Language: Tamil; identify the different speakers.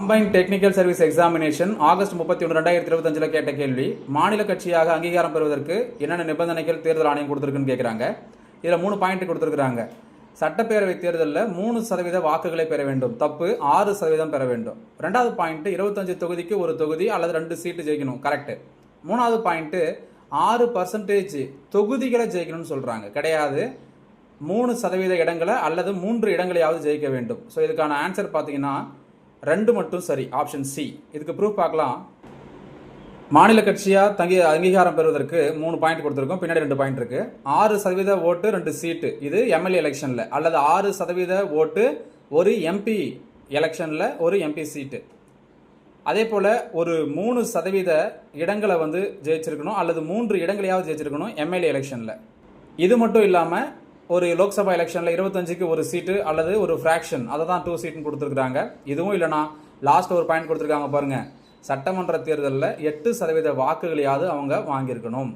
Speaker 1: Combined technical service examination August 31 2025 கேட்ட கேள்வி, மாநில கட்சியாக அங்கீகாரம் பெறுவதற்கு என்னென்ன நிபந்தனைகள் தேர்தல் ஆணையம் கொடுத்துருக்குன்னு கேட்குறாங்க. இதில் 3 பாயிண்ட் கொடுத்துருக்குறாங்க. சட்டப்பேரவை தேர்தலில் 3% வாக்குகளை பெற வேண்டும், தப்பு. 6% பெற வேண்டும். 2வது பாயிண்ட் 25 தொகுதிக்கு ஒரு தொகுதி அல்லது 2 சீட்டு ஜெயிக்கணும், கரெக்டு. 3வது பாயிண்ட் 6% தொகுதிகளை ஜெயிக்கணும்னு சொல்கிறாங்க, கிடையாது. 3% இடங்களை அல்லது 3 இடங்களையாவது ஜெயிக்க வேண்டும். ஸோ இதுக்கான ஆன்சர் பார்த்தீங்கன்னா 2 மட்டும் சரி, ஆப்ஷன் சி. இதுக்கு ப்ரூஃப் பார்க்கலாம். மாநில கட்சியாக அங்கீகாரம் பெறுவதற்கு 3 பாயிண்ட் கொடுத்துருக்கோம், பின்னாடி 2 பாயிண்ட் இருக்கு. 6% ஓட்டு 2 சீட்டு, இது எம்எல்ஏ எலெக்ஷனில், அல்லது 6% ஓட்டு ஒரு எம்பி எலெக்ஷனில் ஒரு எம்பி சீட்டு. அதே போல் ஒரு 3% இடங்களை ஜெயிச்சிருக்கணும், அல்லது 3 இடங்களையாவது ஜெயிச்சிருக்கணும் எம்எல்ஏ எலெக்ஷனில். இது மட்டும் இல்லாமல் ஒரு லோக்சபா எலெக்ஷனில் 25க்கு ஒரு சீட்டு அல்லது ஒரு ஃப்ராக்ஷன், அதை தான் 2 சீட்டுன்னு கொடுத்துருக்குறாங்க. இதுவும் இல்லைனா லாஸ்ட் ஒரு பாயிண்ட் கொடுத்துருக்காங்க பாருங்கள், சட்டமன்ற தேர்தலில் 8% வாக்குகளையாவது அவங்க வாங்கியிருக்கணும்.